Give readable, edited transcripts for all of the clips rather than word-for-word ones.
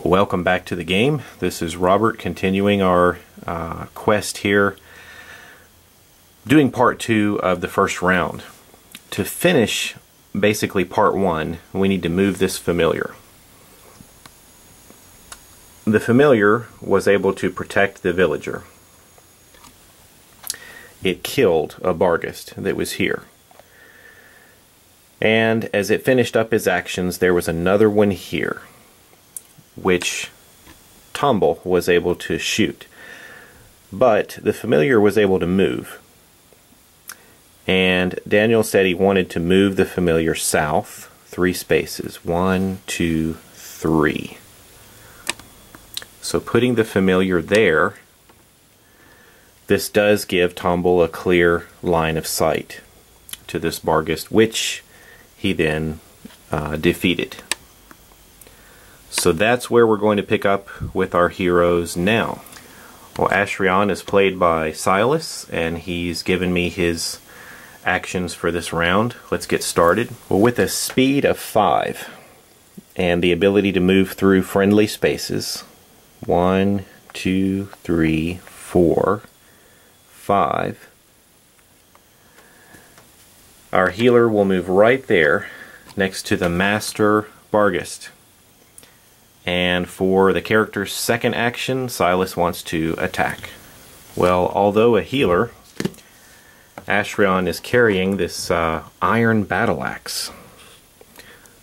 Welcome back to the game. This is Robert continuing our quest here, doing part 2 of the first round. To finish basically part 1, we need to move this familiar. The familiar was able to protect the villager. It killed a Barghest that was here. And as it finished up his actions, there was another one here, which Tomble was able to shoot. But the familiar was able to move. And Daniel said he wanted to move the familiar south 3 spaces. 1, 2, 3. So putting the familiar there, this does give Tomble a clear line of sight to this Barghest, which he then defeated. So that's where we're going to pick up with our heroes now. Well, Astrion is played by Silas, and he's given me his actions for this round. Let's get started. Well, with a speed of 5 and the ability to move through friendly spaces, 1, 2, 3, 4, 5. Our healer will move right there next to the Master Barghest. And for the character's second action, Silas wants to attack. Well, although a healer, Astrion is carrying this iron battle axe.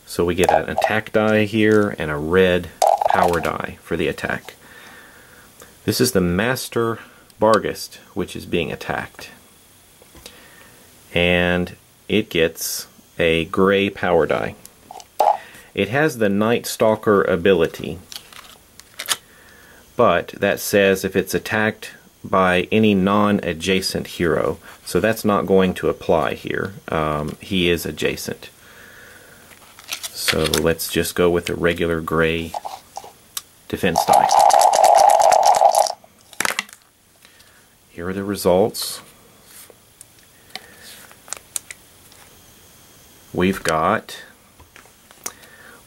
So we get an attack die here and a red power die for the attack. This is the Master Barghest which is being attacked. And it gets a gray power die. It has the Night Stalker ability, but that says if it's attacked by any non-adjacent hero, so that's not going to apply here. He is adjacent. So let's just go with a regular gray defense die. Here are the results. We've got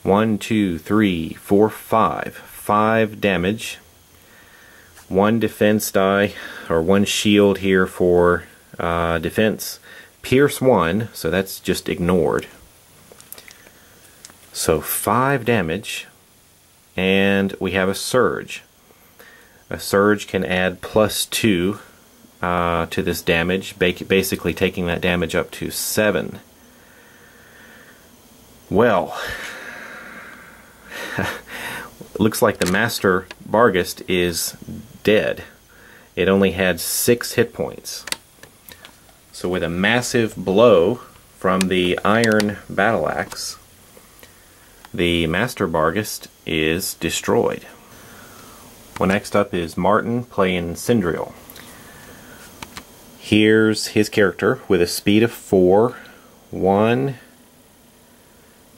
1, 2, 3, 4, 5. 5 damage. 1 defense die, or 1 shield here for defense. Pierce 1, so that's just ignored. So 5 damage, and we have a surge. A surge can add +2 to this damage, basically taking that damage up to 7. Well, looks like the Master Barghest is dead. It only had 6 hit points. So with a massive blow from the iron battle axe, the Master Barghest is destroyed. Well, next up is Martin playing Sindriel. Here's his character with a speed of 4. 1,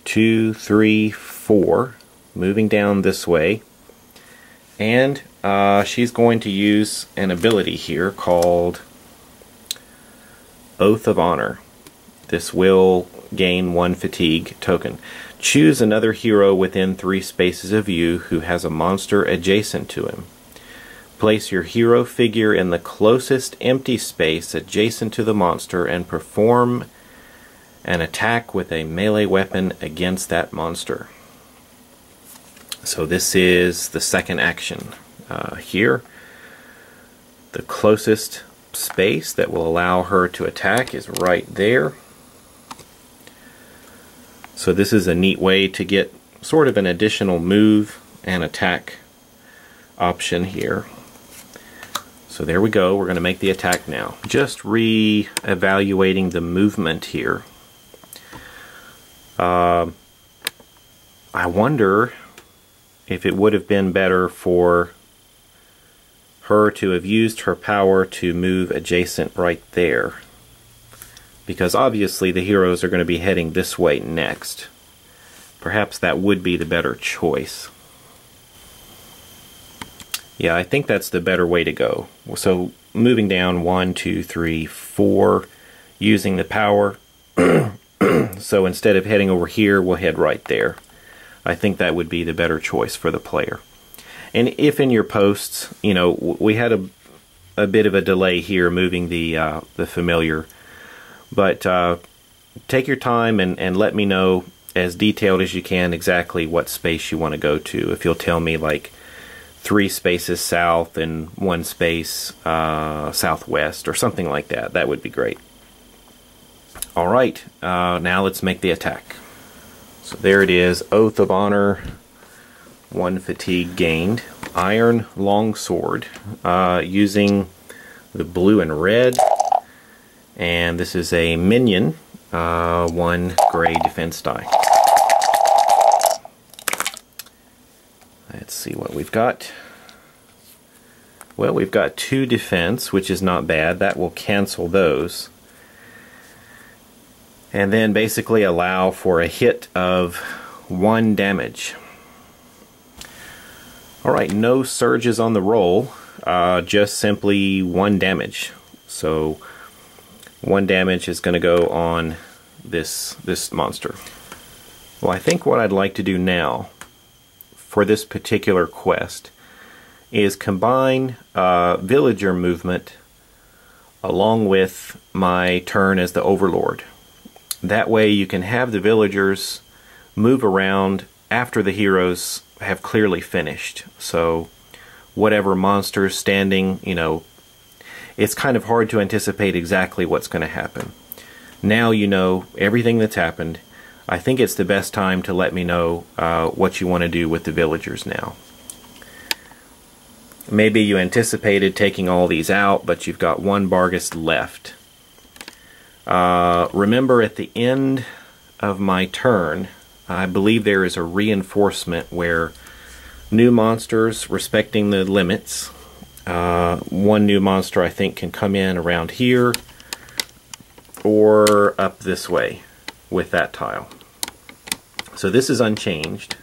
2, 3, 4. Moving down this way, and she's going to use an ability here called Oath of Honor. This will gain 1 fatigue token. Choose another hero within 3 spaces of you who has a monster adjacent to him. Place your hero figure in the closest empty space adjacent to the monster and perform an attack with a melee weapon against that monster. So this is the second action. Here, the closest space that will allow her to attack is right there. So this is a neat way to get sort of an additional move and attack option here. So there we go, we're going to make the attack now. Just re-evaluating the movement here. I wonder if it would have been better for her to have used her power to move adjacent right there. Because obviously the heroes are going to be heading this way next. Perhaps that would be the better choice. Yeah, I think that's the better way to go. So moving down 1, 2, 3, 4, using the power. So instead of heading over here, we'll head right there. I think that would be the better choice for the player. And if in your posts, you know, we had a bit of a delay here moving the familiar, but take your time and let me know as detailed as you can exactly what space you want to go to. If you'll tell me like 3 spaces south and 1 space southwest or something like that, that would be great. Alright, now let's make the attack. So there it is, Oath of Honor, 1 fatigue gained. Iron Longsword, using the blue and red, and this is a minion, 1 gray defense die. Let's see what we've got. Well, we've got 2 defense, which is not bad. That will cancel those. And then basically allow for a hit of 1 damage. Alright, no surges on the roll, just simply 1 damage. So 1 damage is going to go on this monster. Well, I think what I'd like to do now for this particular quest is combine villager movement along with my turn as the Overlord. That way you can have the villagers move around after the heroes have clearly finished. So whatever monster's standing, you know, it's kind of hard to anticipate exactly what's going to happen. Now you know everything that's happened. I think it's the best time to let me know what you want to do with the villagers now. Maybe you anticipated taking all these out, but you've got 1 Barghest left. Remember, at the end of my turn, I believe there is a reinforcement where new monsters respecting the limits, 1 new monster I think can come in around here or up this way with that tile. So this is unchanged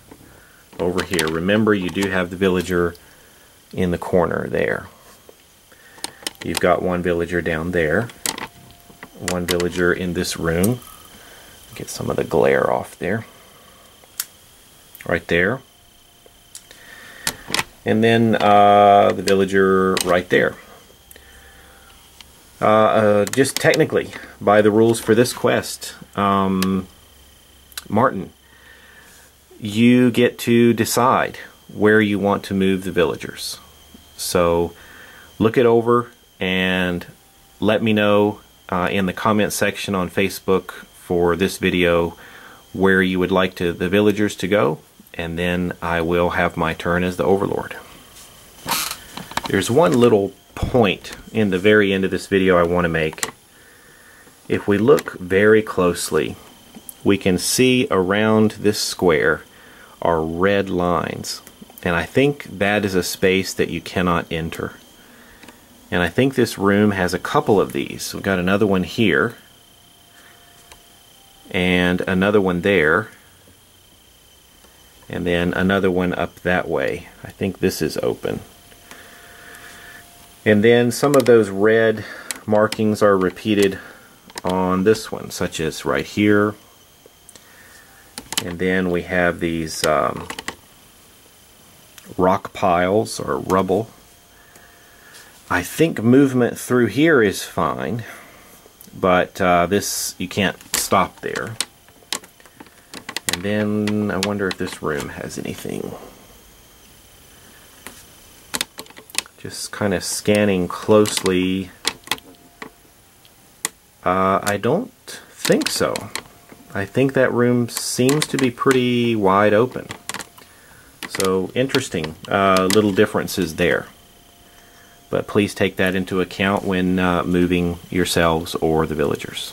over here. Remember, you do have the villager in the corner there. You've got 1 villager down there, 1 villager in this room. Get some of the glare off there. Right there. And then the villager right there. Just technically, by the rules for this quest, Martin, you get to decide where you want to move the villagers. So look it over and let me know in the comment section on Facebook for this video where you would like the villagers to go, and then I will have my turn as the Overlord. There's one little point in the very end of this video I want to make. If we look very closely, we can see around this square are red lines, and I think that is a space that you cannot enter. And I think this room has a couple of these. We've got another one here and another one there, and then another one up that way. I think this is open. And then some of those red markings are repeated on this one, such as right here. And then we have these rock piles or rubble. I think movement through here is fine, but this, you can't stop there. And then I wonder if this room has anything. Just kind of scanning closely. I don't think so. I think that room seems to be pretty wide open. So interesting little differences there. But please take that into account when moving yourselves or the villagers.